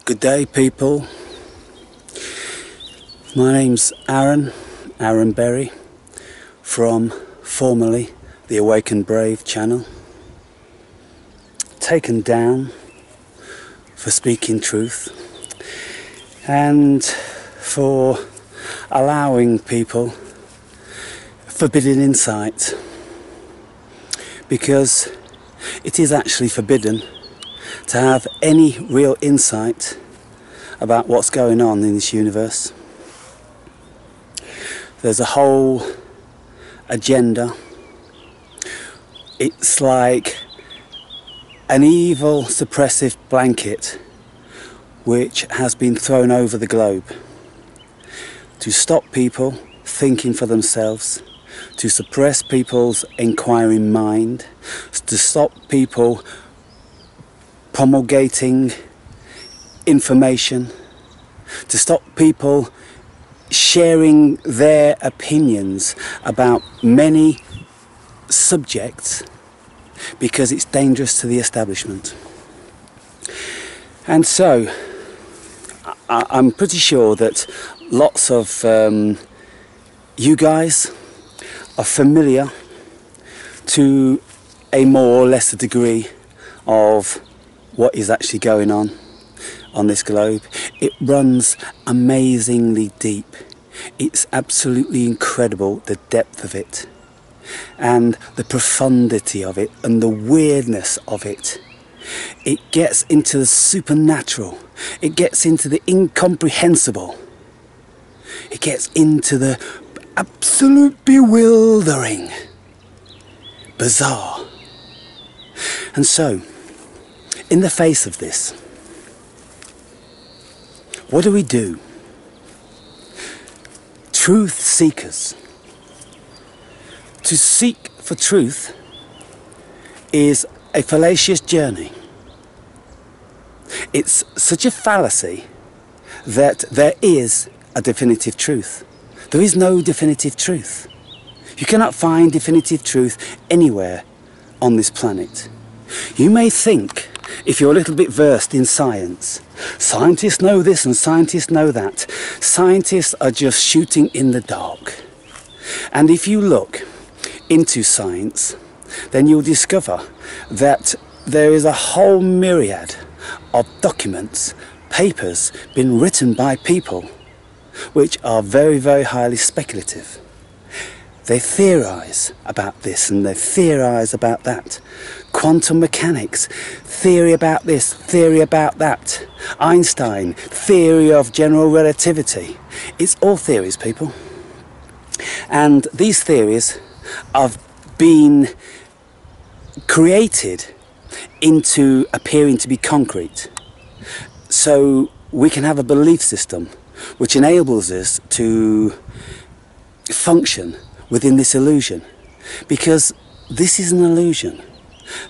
Good day, people. My name's Aaron Berry, from formerly the Awakened Brave channel. Taken down for speaking truth and for allowing people forbidden insight, because it is actually forbidden to have any real insight about what's going on in this universe. There's a whole agenda. It's like an evil suppressive blanket which has been thrown over the globe to stop people thinking for themselves, to suppress people's inquiring mind, to stop people promulgating information, to stop people sharing their opinions about many subjects, because it's dangerous to the establishment. And so I'm pretty sure that lots of you guys are familiar to a more or lesser degree of what is actually going on this globe. It runs amazingly deep. It's absolutely incredible, the depth of it and the profundity of it and the weirdness of it. It gets into the supernatural, it gets into the incomprehensible, it gets into the absolute bewildering, bizarre. And so, in the face of this, what do we do? Truth seekers. To seek for truth is a fallacious journey. It's such a fallacy that there is a definitive truth. There is no definitive truth. You cannot find definitive truth anywhere on this planet. You may think, if you're a little bit versed in science, scientists know this and scientists know that. Scientists are just shooting in the dark. And if you look into science, then you'll discover that there is a whole myriad of documents, papers, been written by people which are very, very highly speculative. They theorize about this and they theorize about that. Quantum mechanics, theory about this, theory about that. Einstein, theory of general relativity. It's all theories, people. And these theories have been created into appearing to be concrete. So we can have a belief system which enables us to function within this illusion, because this is an illusion.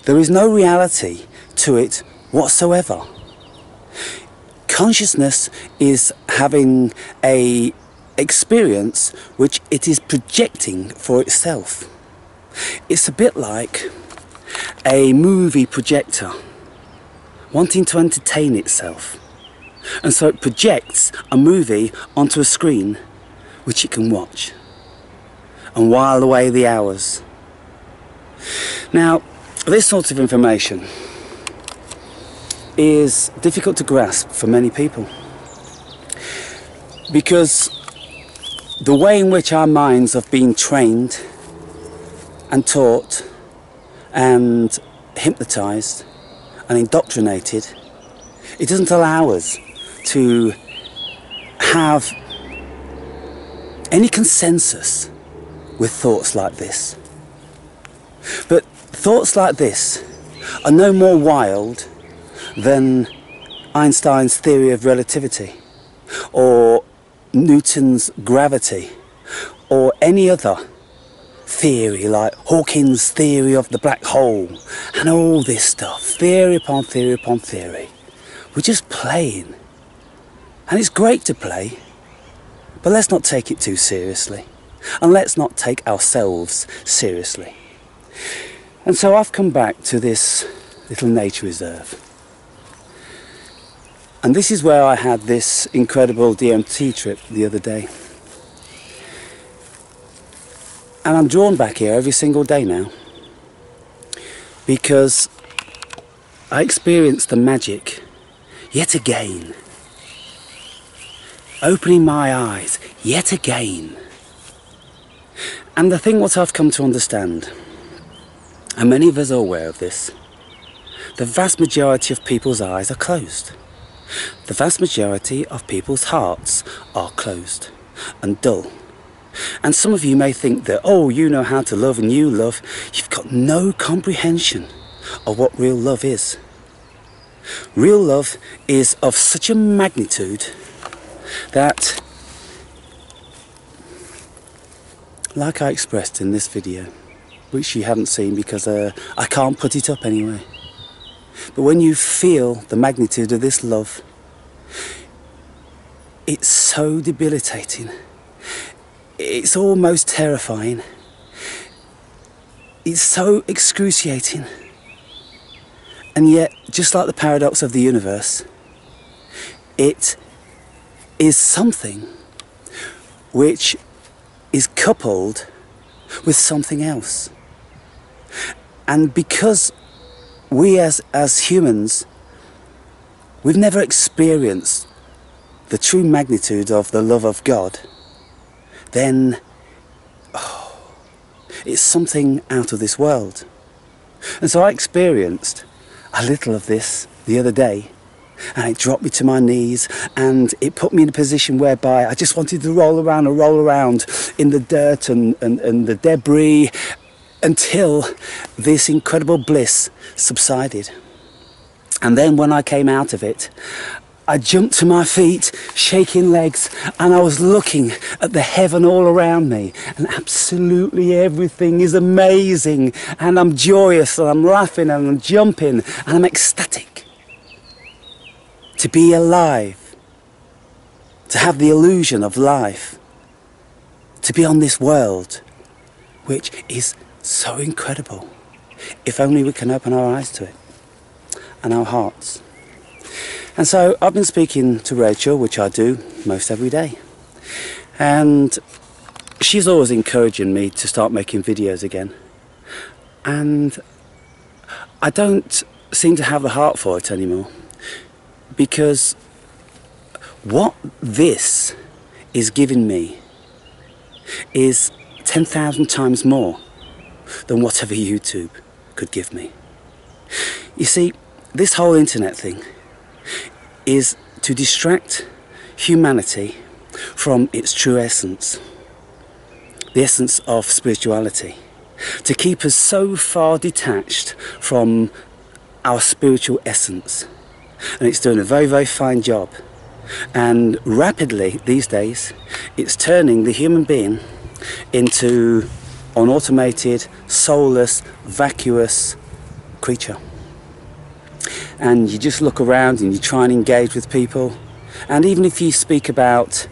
There is no reality to it whatsoever. Consciousness is having an experience which it is projecting for itself. It's a bit like a movie projector wanting to entertain itself, and so it projects a movie onto a screen which it can watch and while away the hours. Now, this sort of information is difficult to grasp for many people, because the way in which our minds have been trained and taught and hypnotized and indoctrinated, it doesn't allow us to have any consensus with thoughts like this. But thoughts like this are no more wild than Einstein's theory of relativity, or Newton's gravity, or any other theory like Hawking's theory of the black hole, and all this stuff, theory upon theory upon theory. We're just playing, and it's great to play, but let's not take it too seriously, and let's not take ourselves seriously. And so I've come back to this little nature reserve. And this is where I had this incredible DMT trip the other day. And I'm drawn back here every single day now, because I experienced the magic yet again, opening my eyes yet again. And the thing what I've come to understand, and many of us are aware of this, the vast majority of people's eyes are closed. The vast majority of people's hearts are closed and dull. And some of you may think that, oh, you know how to love and you love. You've got no comprehension of what real love is. Real love is of such a magnitude that, like I expressed in this video, which you haven't seen because I can't put it up anyway, but when you feel the magnitude of this love, it's so debilitating. It's almost terrifying. It's so excruciating. And yet, just like the paradox of the universe, it is something which is coupled with something else. And because we as humans, we've never experienced the true magnitude of the love of God, then it's something out of this world. And so I experienced a little of this the other day, and it dropped me to my knees, and it put me in a position whereby I just wanted to roll around and roll around in the dirt and the debris until this incredible bliss subsided. And then when I came out of it, I jumped to my feet, shaking legs, and I was looking at the heaven all around me, and absolutely everything is amazing, and I'm joyous, and I'm laughing, and I'm jumping, and I'm ecstatic. To be alive, to have the illusion of life, to be on this world, which is so incredible, if only we can open our eyes to it, and our hearts. And so I've been speaking to Rachel, which I do most every day, and she's always encouraging me to start making videos again, and I don't seem to have the heart for it anymore, because what this is giving me is 10,000 times more than whatever YouTube could give me. You see, this whole internet thing is to distract humanity from its true essence, the essence of spirituality, to keep us so far detached from our spiritual essence. And it's doing a very, very fine job. And rapidly these days, it's turning the human being into an automated, soulless, vacuous creature. And you just look around and you try and engage with people, and even if you speak about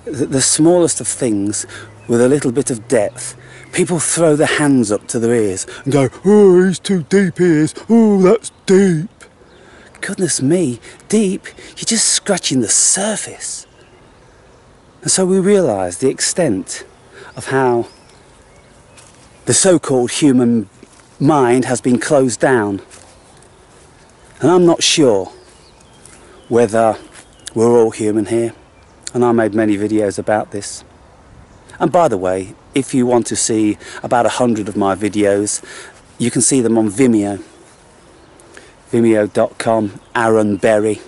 the smallest of things with a little bit of depth, people throw their hands up to their ears and go, oh, he's too deep, he is, oh, that's deep. Goodness me, deep? You're just scratching the surface. And so we realise the extent of how the so-called human mind has been closed down. And I'm not sure whether we're all human here, and I made many videos about this. And by the way, if you want to see about 100 of my videos, you can see them on Vimeo, vimeo.com, Aaron Berry.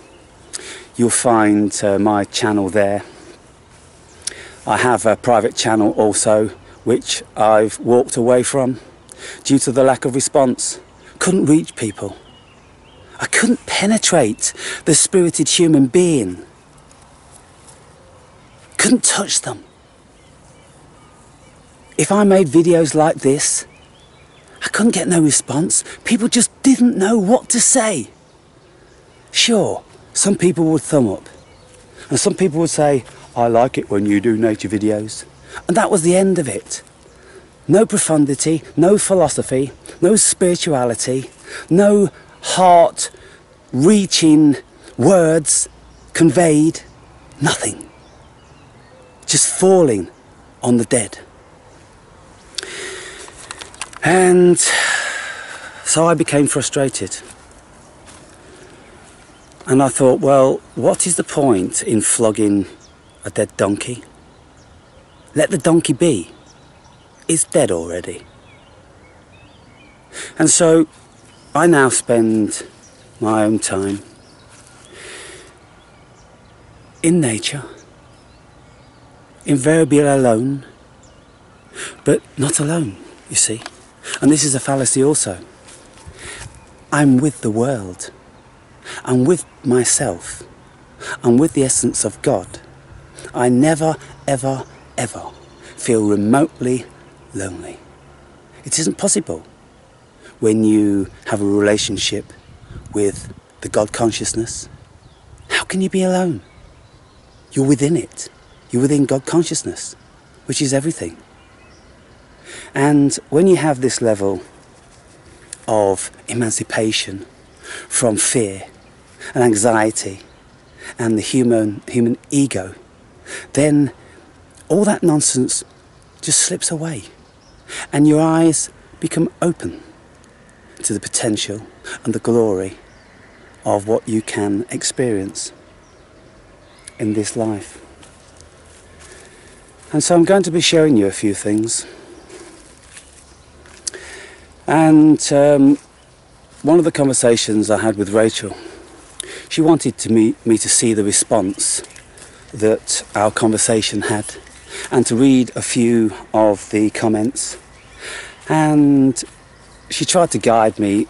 You'll find my channel there. I have a private channel also, which I've walked away from due to the lack of response. Couldn't reach people. I couldn't penetrate the spirited human being. Couldn't touch them. If I made videos like this, I couldn't get no response. People just didn't know what to say. Sure, some people would thumb up, and some people would say, I like it when you do nature videos. And that was the end of it. No profundity, no philosophy, no spirituality, no heart-reaching Words conveyed nothing. Just falling on the dead. And so I became frustrated. And I thought, well, what is the point in flogging a dead donkey? Let the donkey be. It's dead already. And so I now spend my own time in nature, invariably alone, but not alone, you see. And this is a fallacy also. I'm with the world. I'm with myself. I'm with the essence of God. I never, ever, ever feel remotely lonely. It isn't possible when you have a relationship with the God consciousness. How can you be alone? You're within it. You're within God consciousness, which is everything. And when you have this level of emancipation from fear and anxiety and the human ego, then all that nonsense just slips away and your eyes become open to the potential and the glory of what you can experience in this life. And so I'm going to be showing you a few things. And one of the conversations I had with Rachel, she wanted me to see the response that our conversation had and to read a few of the comments. And she tried to guide me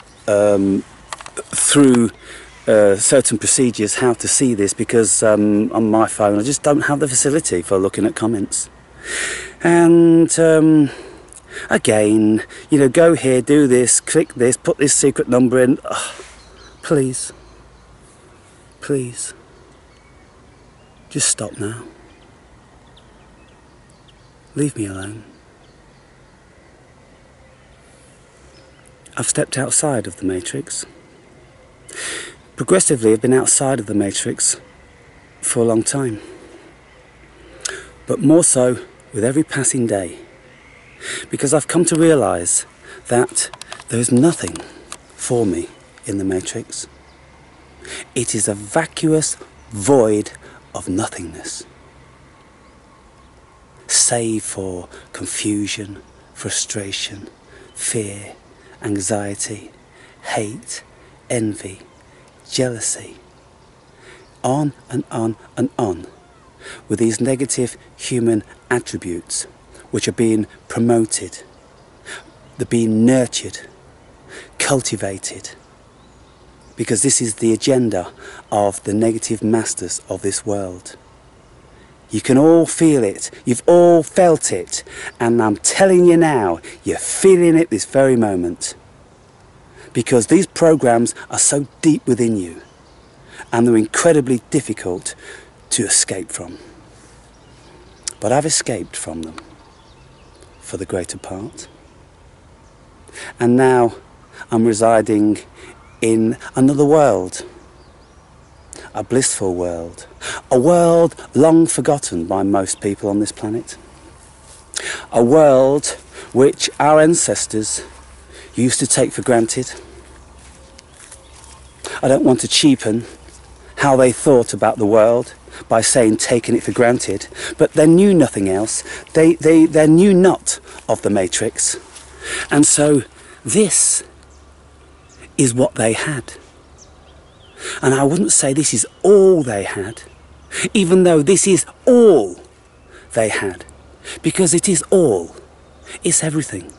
through certain procedures how to see this, because on my phone I just don't have the facility for looking at comments. And again, you know, go here, do this, click this, put this secret number in. Oh, please, please, just stop now. Leave me alone. I've stepped outside of the matrix. Progressively, I've been outside of the matrix for a long time, but more so with every passing day, because I've come to realise that there is nothing for me in the matrix. It is a vacuous void of nothingness, save for confusion, frustration, fear, anxiety, hate, envy, jealousy, on and on and on, with these negative human attributes which are being promoted, they're being nurtured, cultivated, because this is the agenda of the negative masters of this world. You can all feel it, you've all felt it, and I'm telling you now, you're feeling it this very moment. Because these programs are so deep within you, and they're incredibly difficult to escape from. But I've escaped from them, for the greater part. And now I'm residing in another world. A blissful world. A world long forgotten by most people on this planet. A world which our ancestors used to take for granted. I don't want to cheapen how they thought about the world by saying taking it for granted, but they knew nothing else. They knew not of the matrix. And so this is what they had. And I wouldn't say this is all they had, even though this is all they had, because it is all. It's everything.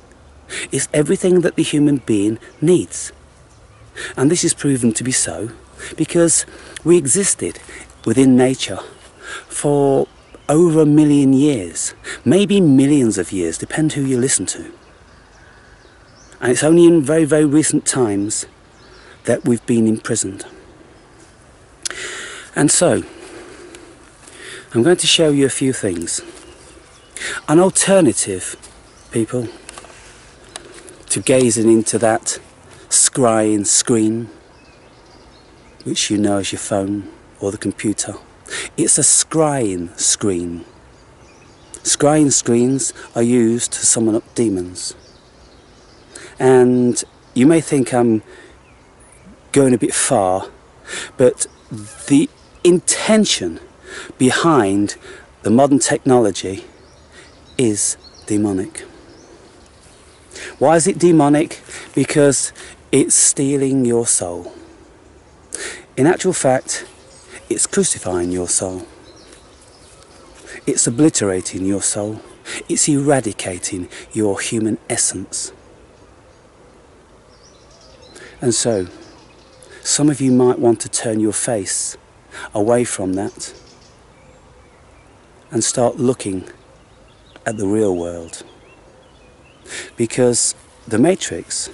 It's everything that the human being needs. And this is proven to be so because we existed within nature for over 1 million years, maybe millions of years, depend who you listen to. And it's only in very, very recent times that we've been imprisoned. And so, I'm going to show you a few things. An alternative, people, to gazing into that scrying screen. which you know as your phone or the computer. It's a scrying screen. Scrying screens are used to summon up demons. And you may think I'm going a bit far, but the intention behind the modern technology is demonic. Why is it demonic? Because it's stealing your soul. In actual fact, it's crucifying your soul. It's obliterating your soul. It's eradicating your human essence. And so, some of you might want to turn your face away from that and start looking at the real world. Because the Matrix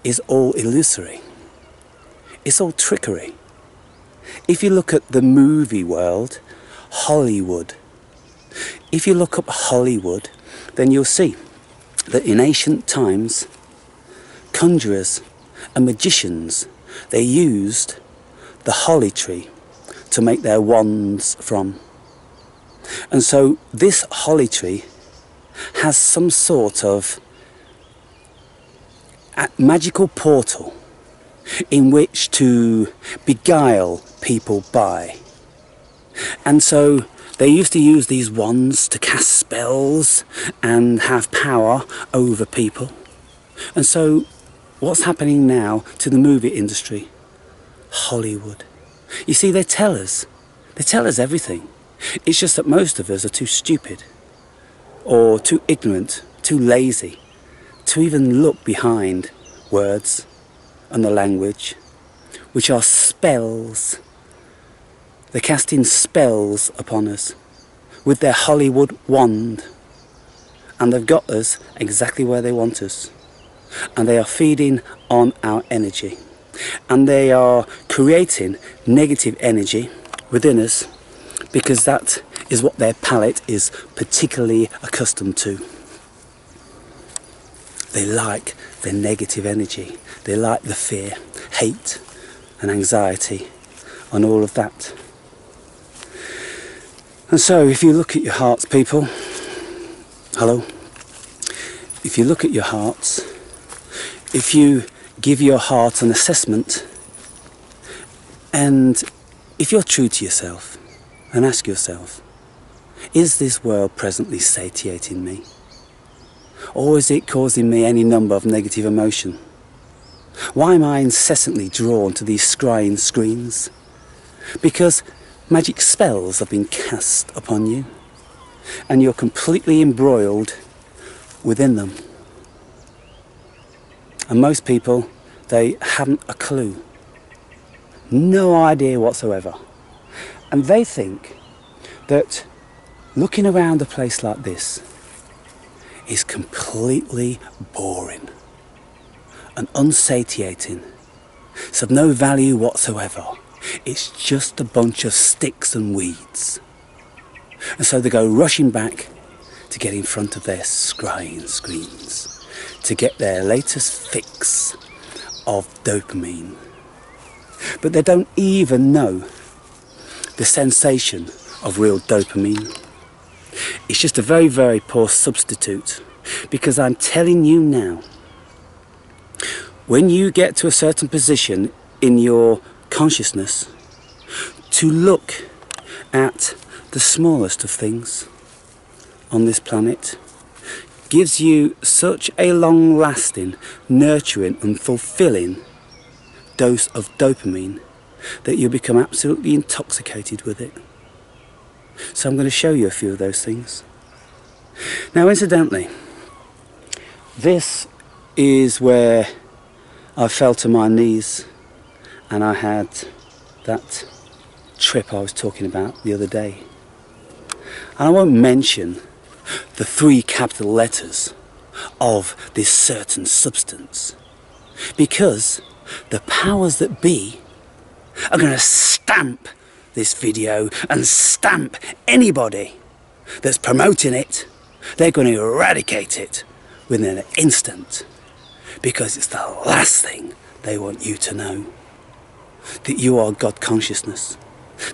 is all illusory. It's all trickery. If you look at the movie world, Hollywood, if you look up Hollywood, then you'll see that in ancient times, conjurers and magicians, they used the holly tree to make their wands from. And so this holly tree has some sort of magical portal in which to beguile people by. And so they used to use these wands to cast spells and have power over people. And so what's happening now to the movie industry? Hollywood. You see, they tell us everything. It's just that most of us are too stupid or too ignorant, too lazy to even look behind words and the language, which are spells. They're casting spells upon us with their Hollywood wand, and they've got us exactly where they want us, and they are feeding on our energy, and they are creating negative energy within us, because that is what their palate is particularly accustomed to. They like the negative energy. They like the fear, hate and anxiety and all of that. And so if you look at your hearts, people, hello, if you look at your hearts, if you give your heart an assessment, and if you're true to yourself and ask yourself, is this world presently satiating me? Or is it causing me any number of negative emotion? Why am I incessantly drawn to these scrying screens? Because magic spells have been cast upon you, and you're completely embroiled within them. And most people, they haven't a clue. No idea whatsoever. And they think that looking around a place like this is completely boring and unsatiating. It's of no value whatsoever. It's just a bunch of sticks and weeds. And so they go rushing back to get in front of their scrying screens, to get their latest fix of dopamine. But they don't even know the sensation of real dopamine. It's just a very, very poor substitute, because I'm telling you now, when you get to a certain position in your consciousness, to look at the smallest of things on this planet gives you such a long-lasting, nurturing and fulfilling dose of dopamine that you become absolutely intoxicated with it. So I'm going to show you a few of those things. Now, incidentally, this is where I fell to my knees and I had that trip I was talking about the other day. And I won't mention the 3 capital letters of this certain substance, because the powers that be are going to stamp this video and stamp anybody that's promoting it. They're going to eradicate it within an instant, because it's the last thing they want you to know. that you are God consciousness,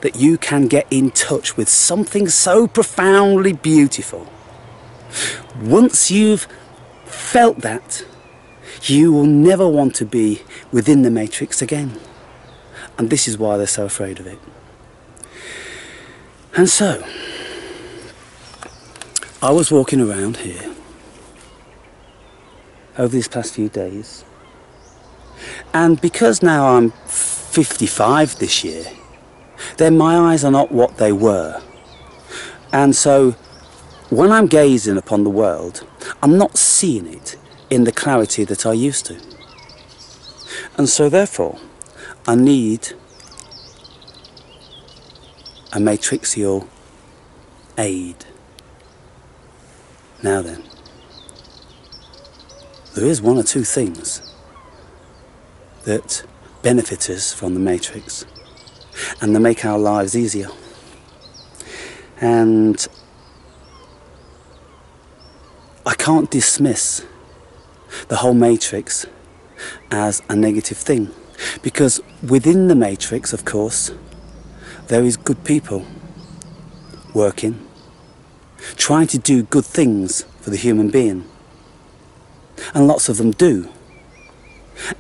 that you can get in touch with something so profoundly beautiful. Once you've felt that, you will never want to be within the matrix again. And this is why they're so afraid of it. And so, I was walking around here over these past few days, and because now I'm 55 this year, then my eyes are not what they were. And so, when I'm gazing upon the world, I'm not seeing it in the clarity that I used to. And so therefore, I need a matrixial aid. Now then, there is one or two things that benefit us from the matrix, and they make our lives easier. And I can't dismiss the whole matrix as a negative thing, because within the matrix, of course, there is good people working, trying to do good things for the human being, and lots of them do.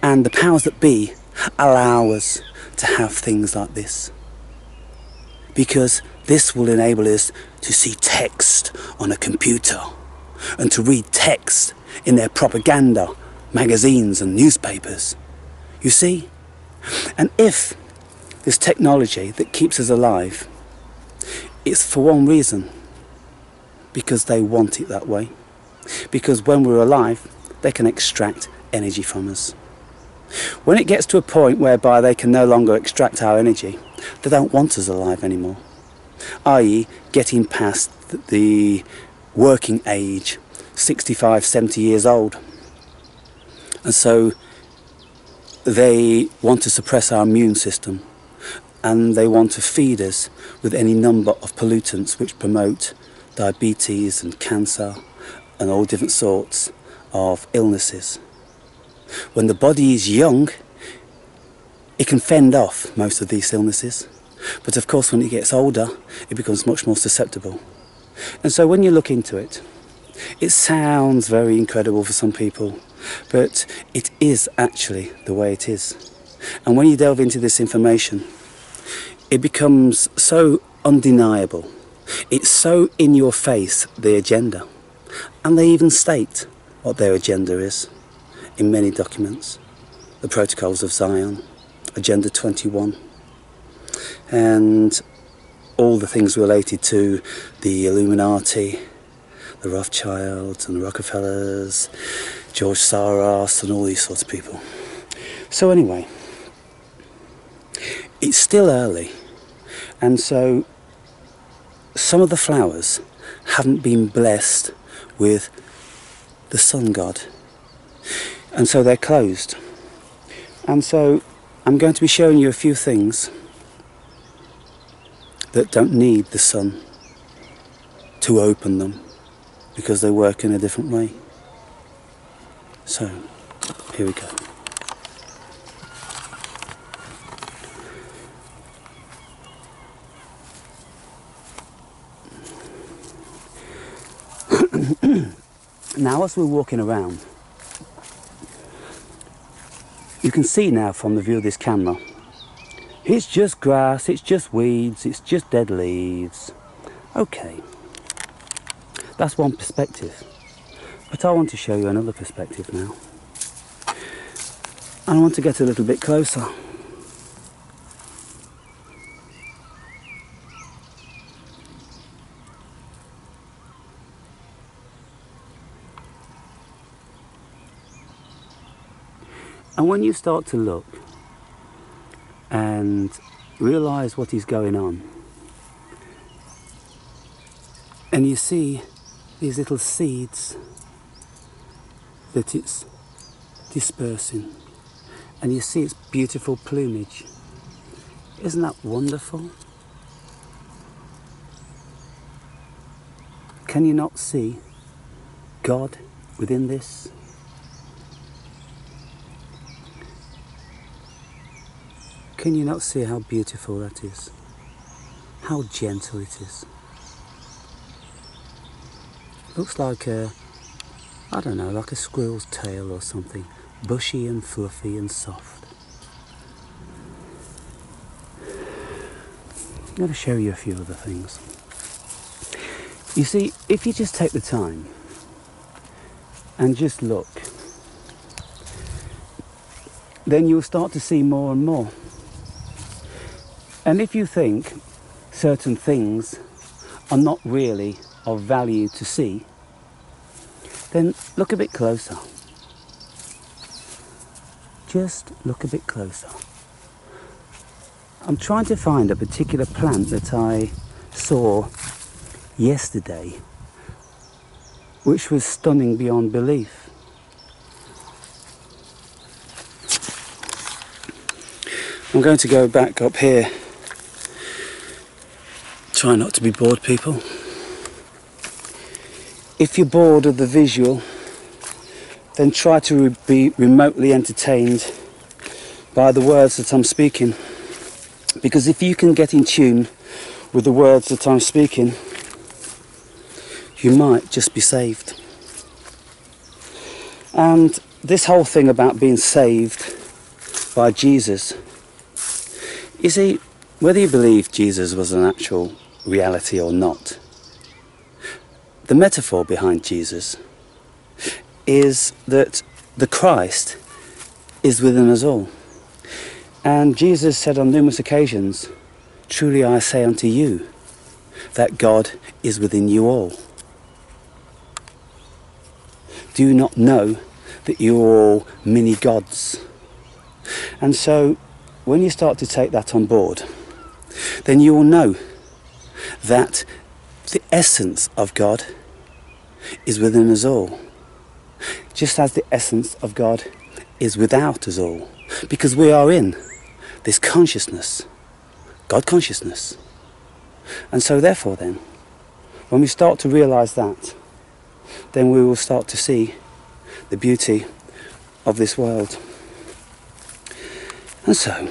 And the powers that be allow us to have things like this, because this will enable us to see text on a computer and to read text in their propaganda magazines and newspapers. You see? And if this technology that keeps us alive, it's for one reason, because they want it that way. Because when we're alive, they can extract energy from us. When it gets to a point whereby they can no longer extract our energy, they don't want us alive anymore. i.e. getting past the working age, 65, 70 years old. And so they want to suppress our immune system, and they want to feed us with any number of pollutants which promote diabetes and cancer and all different sorts of illnesses. When the body is young, it can fend off most of these illnesses, but of course when it gets older, it becomes much more susceptible. And so when you look into it, it sounds very incredible for some people, but it is actually the way it is. And when you delve into this information, it becomes so undeniable. It's so in your face, the agenda. And they even state what their agenda is in many documents. The Protocols of Zion, Agenda 21, and all the things related to the Illuminati, the Rothschilds and the Rockefellers, George Soros and all these sorts of people. So anyway, it's still early, and so some of the flowers haven't been blessed with the sun god, and so they're closed. And so I'm going to be showing you a few things that don't need the sun to open them, because they work in a different way. So, here we go. Now as we're walking around, you can see now from the view of this camera, it's just grass, it's just weeds, it's just dead leaves. Okay, that's one perspective. But I want to show you another perspective now. And I want to get a little bit closer. And when you start to look and realise what is going on, and you see these little seeds that it's dispersing, and you see its beautiful plumage, isn't that wonderful? Can you not see God within this? Can you not see how beautiful that is? How gentle it is. Looks like I don't know, like a squirrel's tail or something. Bushy and fluffy and soft. I'm going to show you a few other things. You see, if you just take the time and just look, then you'll start to see more and more. And if you think certain things are not really of value to see, then look a bit closer. Just look a bit closer. I'm trying to find a particular plant that I saw yesterday, which was stunning beyond belief. I'm going to go back up here. Try not to be bored, people. If you're bored of the visual, then try to be remotely entertained by the words that I'm speaking. Because if you can get in tune with the words that I'm speaking, you might just be saved. And this whole thing about being saved by Jesus, you see, whether you believe Jesus was an actual reality or not, the metaphor behind Jesus is that the Christ is within us all. And Jesus said on numerous occasions, "Truly I say unto you, that God is within you all. Do you not know that you are all mini gods?" And so, when you start to take that on board, then you will know that the essence of God is within us all, just as the essence of God is without us all, because we are in this consciousness, God consciousness. And so therefore then, when we start to realise that, then we will start to see the beauty of this world. And so,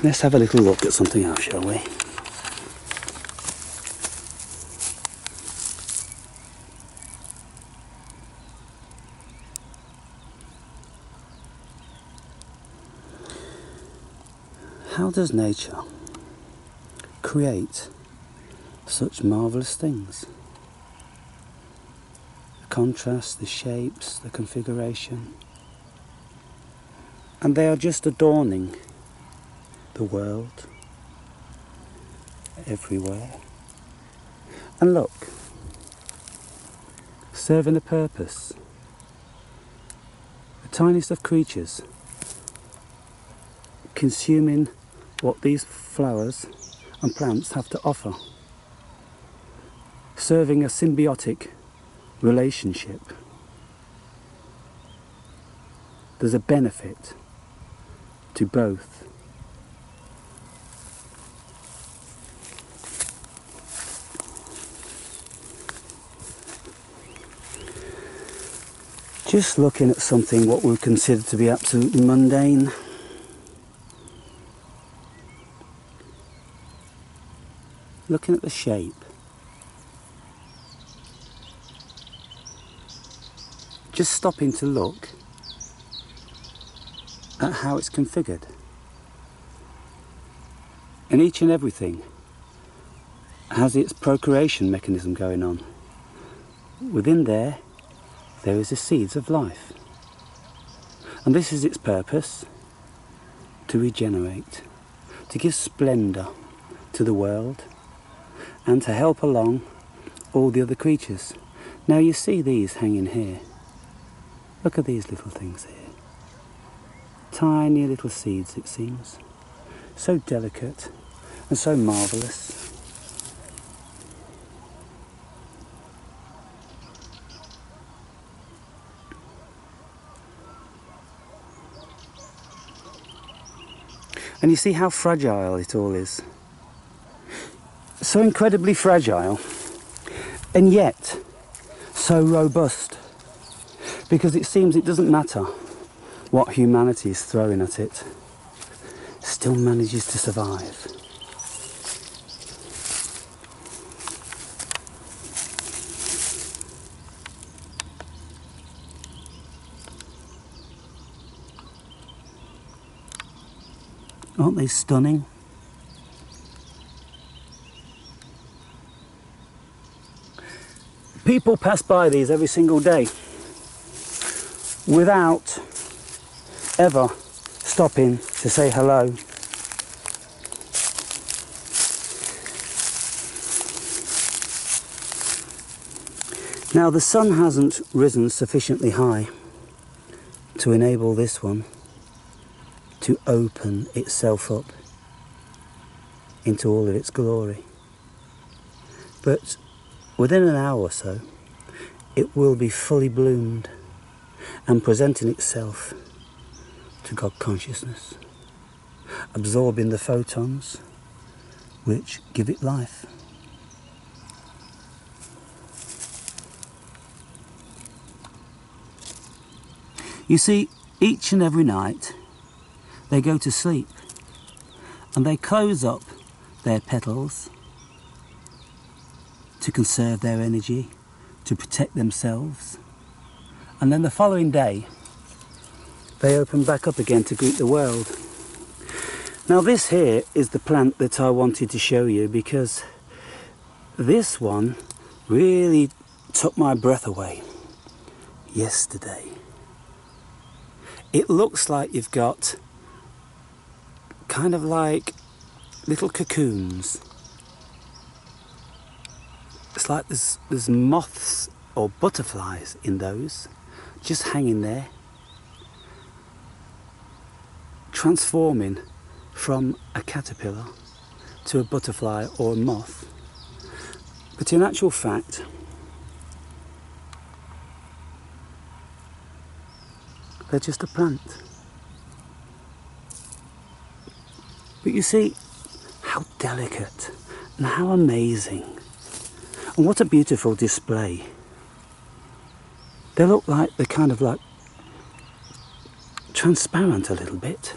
let's have a little look at something else, shall we? How does nature create such marvellous things? The contrast, the shapes, the configuration. And they are just adorning the world everywhere. And look, serving a purpose. The tiniest of creatures consuming what these flowers and plants have to offer, serving a symbiotic relationship. There's a benefit to both. Just looking at something what we consider to be absolutely mundane. Looking at the shape. Just stopping to look at how it's configured. And each and everything has its procreation mechanism going on. Within there is the seeds of life. And this is its purpose: to regenerate, to give splendour to the world, and to help along all the other creatures. Now you see these hanging here. Look at these little things here. Tiny little seeds, it seems. So delicate and so marvellous. And you see how fragile it all is. So incredibly fragile, and yet so robust, because it seems it doesn't matter what humanity is throwing at it. still manages to survive. Aren't they stunning? People pass by these every single day without ever stopping to say hello. Now the sun hasn't risen sufficiently high to enable this one to open itself up into all of its glory. But within an hour or so, it will be fully bloomed and presenting itself to God consciousness, absorbing the photons which give it life. You see, each and every night they go to sleep and they close up their petals to conserve their energy, to protect themselves, and then the following day they open back up again to greet the world. Now this here is the plant that I wanted to show you, because this one really took my breath away yesterday. It looks like you've got kind of like little cocoons. It's like there's moths or butterflies in those, just hanging there, transforming from a caterpillar to a butterfly or a moth. But in actual fact, they're just a plant. But you see how delicate and how amazing, and what a beautiful display. They look like they're kind of like transparent a little bit.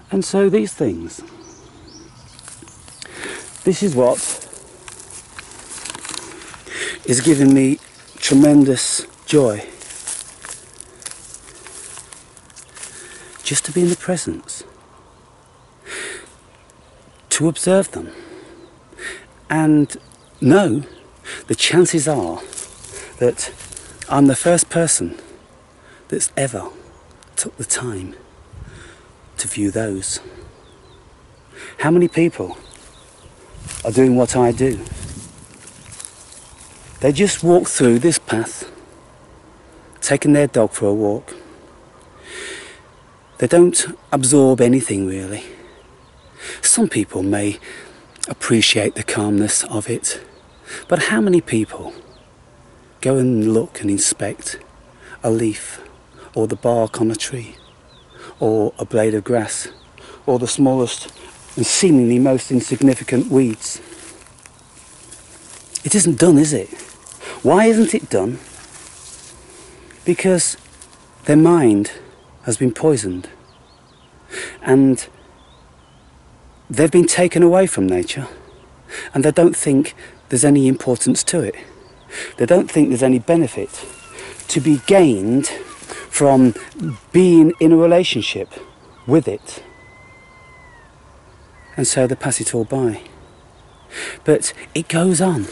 And so these things, this is what is giving me tremendous joy. Just to be in the presence, to observe them, and know the chances are that I'm the first person that's ever took the time to view those. How many people are doing what I do? They just walk through this path, taking their dog for a walk. They don't absorb anything really. Some people may appreciate the calmness of it, but how many people go and look and inspect a leaf, or the bark on a tree, or a blade of grass, or the smallest and seemingly most insignificant weeds? It isn't done, is it? Why isn't it done? Because their mind has been poisoned, and they've been taken away from nature, and they don't think there's any importance to it. They don't think there's any benefit to be gained from being in a relationship with it, and so they pass it all by. But it goes on,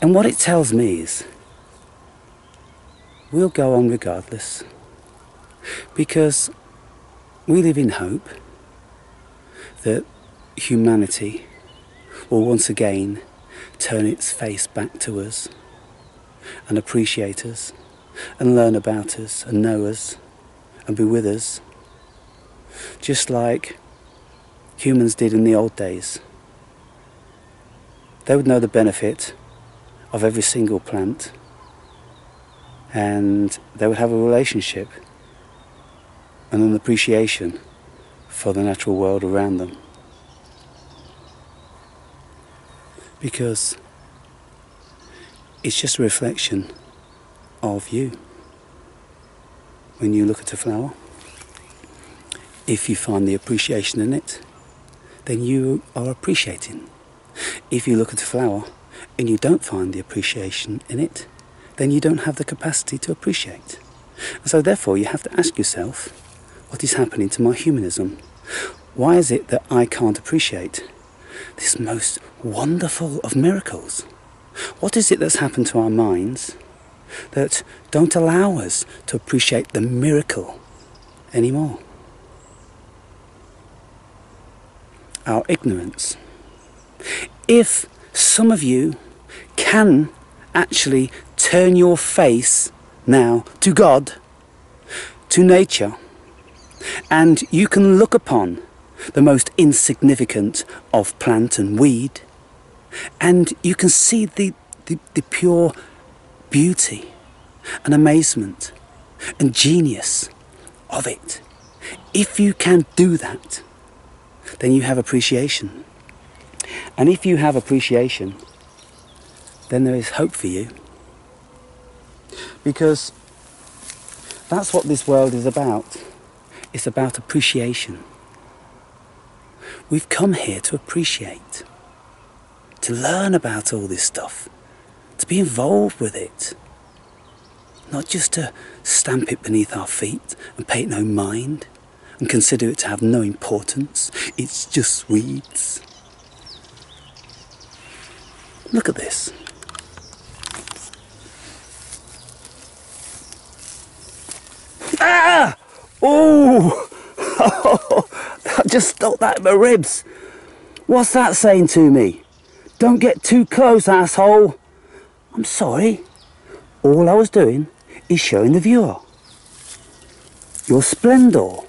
and what it tells me is we'll go on regardless, because we live in hope that humanity will once again turn its face back to us and appreciate us and learn about us and know us and be with us, just like humans did in the old days. They would know the benefit of every single plant, and they would have a relationship and an appreciation for the natural world around them. Because it's just a reflection of you when you look at a flower. If you find the appreciation in it, then you are appreciating. If you look at a flower and you don't find the appreciation in it, then you don't have the capacity to appreciate. And so therefore you have to ask yourself, what is happening to my humanism? Why is it that I can't appreciate this most wonderful of miracles? What is it that's happened to our minds that don't allow us to appreciate the miracle anymore? Our ignorance. If some of you can actually turn your face now to God, to nature, and you can look upon the most insignificant of plant and weed, and you can see the pure beauty and amazement and genius of it. If you can do that, then you have appreciation. And if you have appreciation, then there is hope for you. Because that's what this world is about. It's about appreciation. We've come here to appreciate, to learn about all this stuff, to be involved with it. Not just to stamp it beneath our feet and pay it no mind and consider it to have no importance. It's just weeds. Look at this. Ah! Oh! I just stuck that in my ribs. What's that saying to me? Don't get too close, asshole. I'm sorry. All I was doing is showing the viewer your splendour.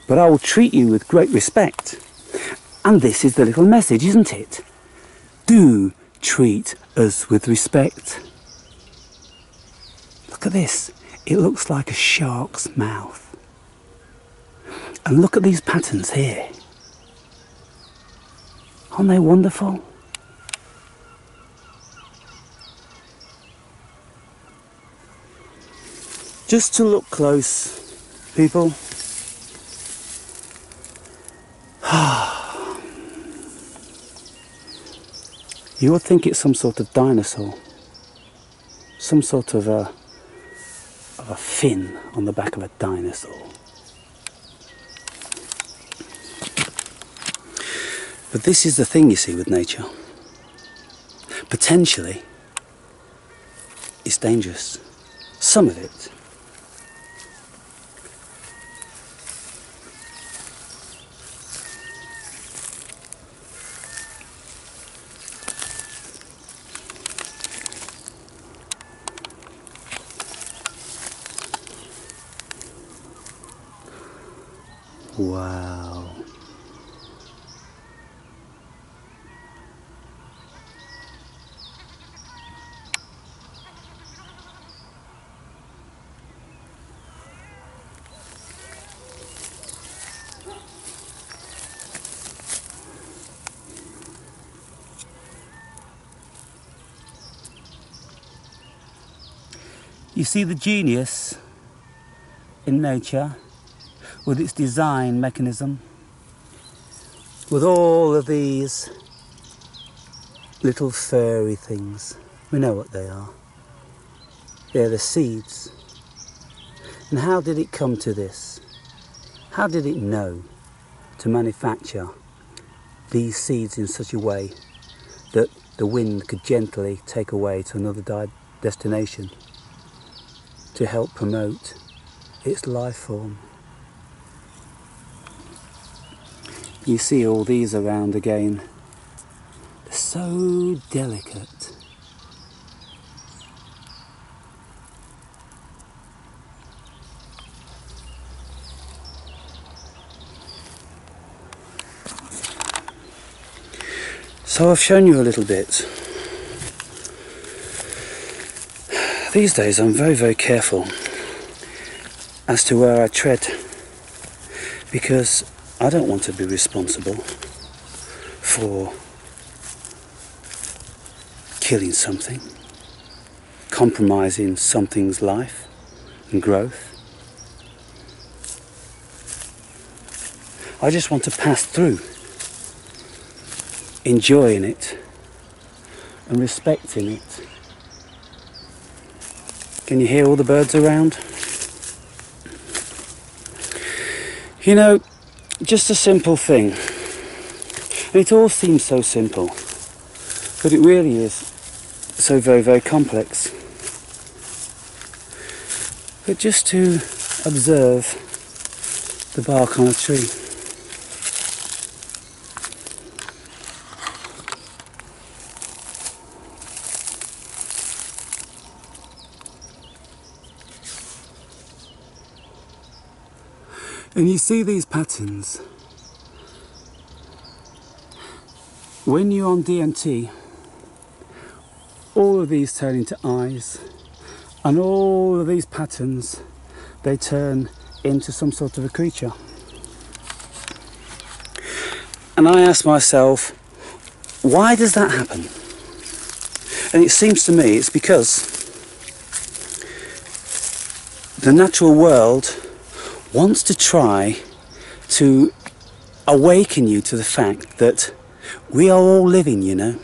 But I will treat you with great respect. And this is the little message, isn't it? Do treat us with respect. Look at this. It looks like a shark's mouth. And look at these patterns here. Aren't they wonderful? Just to look close, people. You would think it's some sort of dinosaur. Some sort of a fin on the back of a dinosaur. But this is the thing, you see, with nature. Potentially, it's dangerous. Some of it. Wow. You see the genius in nature with its design mechanism, with all of these little furry things. We know what they are. They're the seeds. And how did it come to this? How did it know to manufacture these seeds in such a way that the wind could gently take away to another destination to help promote its life form? You see all these around again. They're so delicate. So I've shown you a little bit. These days I'm very, very careful as to where I tread, because I don't want to be responsible for killing something, compromising something's life and growth. I just want to pass through, enjoying it and respecting it. Can you hear all the birds around? You know, just a simple thing. And it all seems so simple, but it really is so very, very complex. But just to observe the bark on a tree. And you see these patterns. When you're on DMT, all of these turn into eyes, and all of these patterns, they turn into some sort of a creature. And I ask myself, why does that happen? And it seems to me it's because the natural world wants to try to awaken you to the fact that we are all living, you know.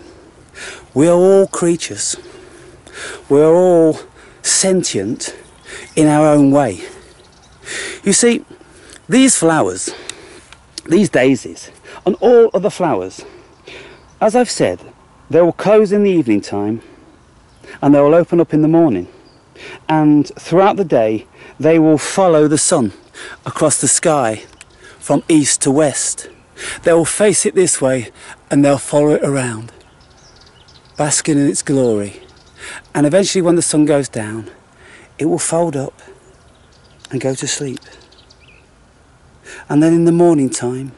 We are all creatures. We are all sentient in our own way. You see, these flowers, these daisies, and all other flowers, as I've said, they will close in the evening time and they will open up in the morning. And throughout the day, they will follow the sun across the sky from east to west. They will face it this way and they'll follow it around, basking in its glory. And eventually when the sun goes down, it will fold up and go to sleep. And then in the morning time,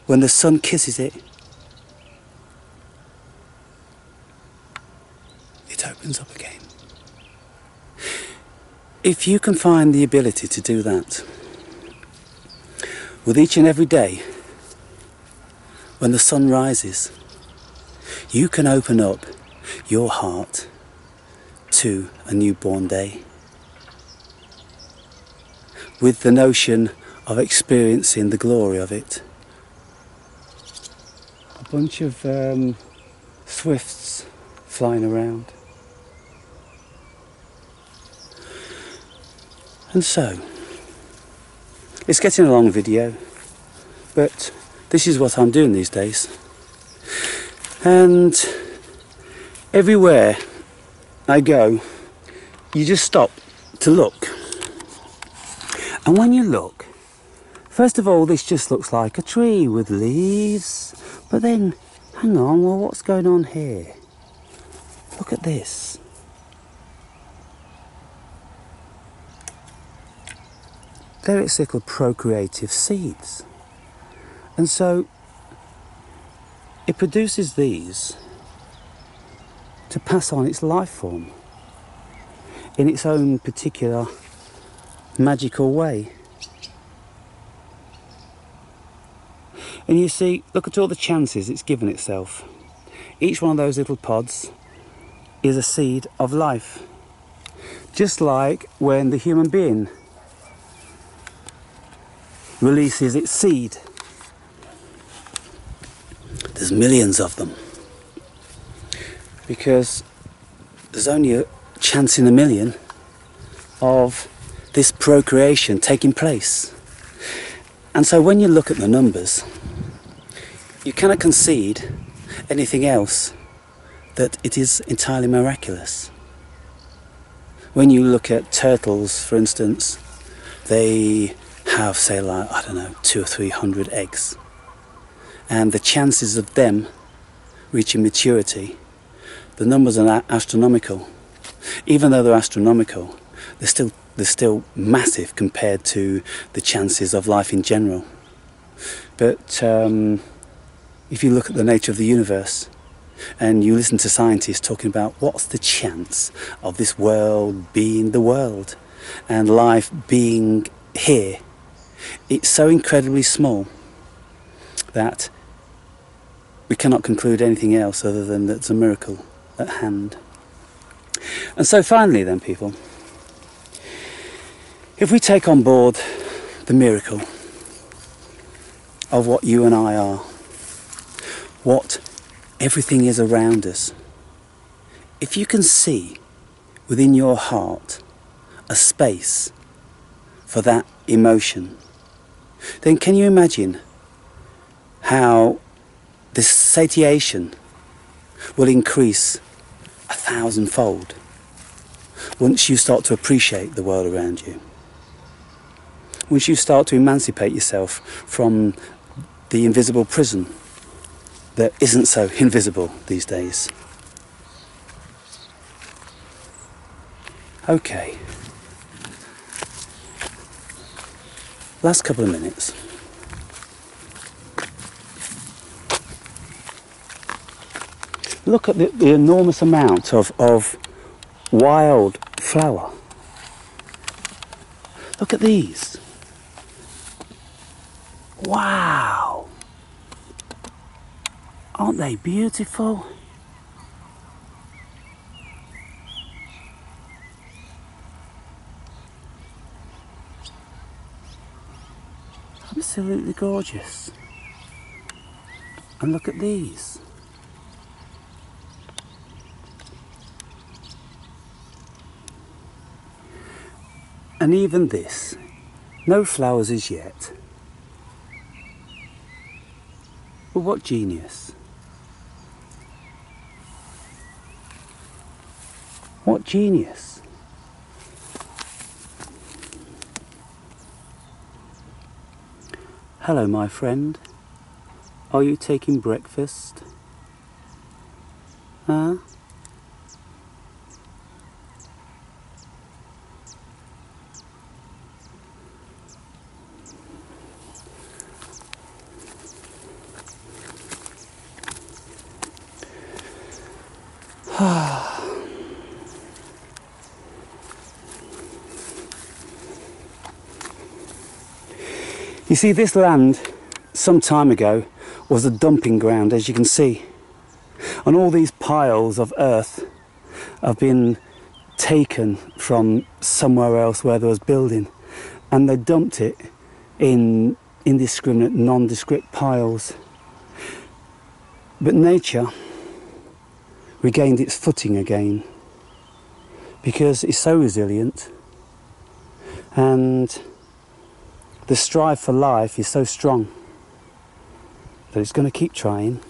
when the sun kisses it, it opens up again. If you can find the ability to do that with each and every day, when the sun rises, you can open up your heart to a newborn day with the notion of experiencing the glory of it. A bunch of swifts flying around. And so, it's getting a long video, but this is what I'm doing these days. And everywhere I go, you just stop to look. And when you look, first of all, this just looks like a tree with leaves. But then, hang on, well, what's going on here? Look at this. They're its little procreative seeds. And so it produces these to pass on its life form in its own particular magical way. And you see, look at all the chances it's given itself. Each one of those little pods is a seed of life. Just like when the human being releases its seed. There's millions of them. Because there's only a chance in a million of this procreation taking place. And so when you look at the numbers, you cannot concede anything else that it is entirely miraculous. When you look at turtles, for instance, they have, say, like, I don't know, 200 or 300 eggs. And the chances of them reaching maturity, the numbers are astronomical. Even though they're astronomical, they're still massive compared to the chances of life in general. But if you look at the nature of the universe, and you listen to scientists talking about what's the chance of this world being the world, and life being here, it's so incredibly small that we cannot conclude anything else other than that it's a miracle at hand. And so finally then, people, if we take on board the miracle of what you and I are, what everything is around us. If you can see within your heart a space for that emotion, then can you imagine how this satiation will increase 1,000-fold once you start to appreciate the world around you. Once you start to emancipate yourself from the invisible prison that isn't so invisible these days. Okay. Last couple of minutes. Look at the enormous amount of wild flower. Look at these. Wow! Aren't they beautiful? Absolutely gorgeous. And look at these. And even this, no flowers as yet. But what genius. What genius. Hello, my friend. Are you taking breakfast? Huh? You see, this land some time ago was a dumping ground, as you can see, and all these piles of earth have been taken from somewhere else where there was building, and they dumped it in indiscriminate, nondescript piles. But nature regained its footing again because it's so resilient, and the strive for life is so strong that it's going to keep trying.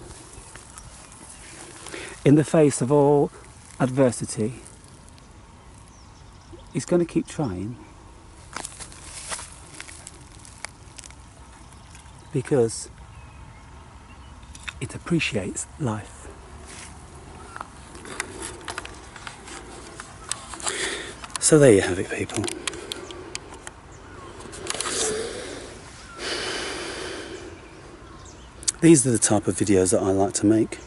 In the face of all adversity, it's going to keep trying because it appreciates life. So there you have it, people. These are the type of videos that I like to make.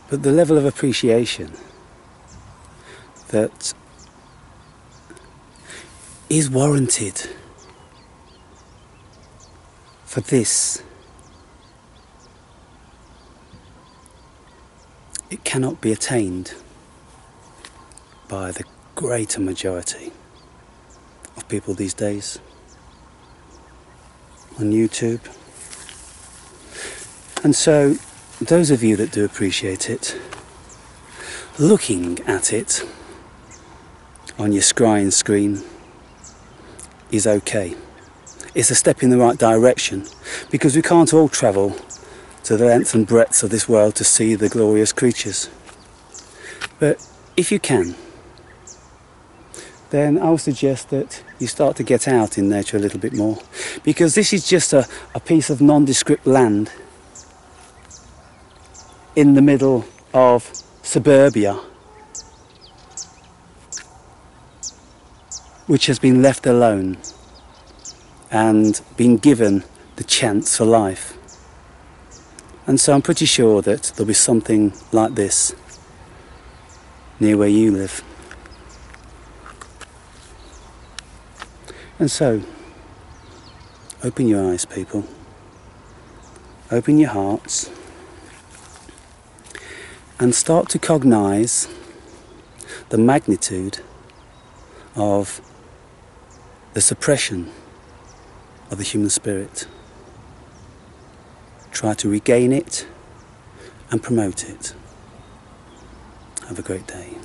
But the level of appreciation that is warranted for this, it cannot be attained by the greater majority of people these days on YouTube. And so those of you that do appreciate it, looking at it on your scrying screen is okay. It's a step in the right direction, because we can't all travel to the length and breadth of this world to see the glorious creatures. But if you can, then I would suggest that you start to get out in nature a little bit more, because this is just a piece of nondescript land in the middle of suburbia, which has been left alone and been given the chance for life. And so I'm pretty sure that there'll be something like this near where you live. And so, open your eyes, people. Open your hearts. and start to cognize the magnitude of the suppression of the human spirit. Try to regain it and promote it. Have a great day.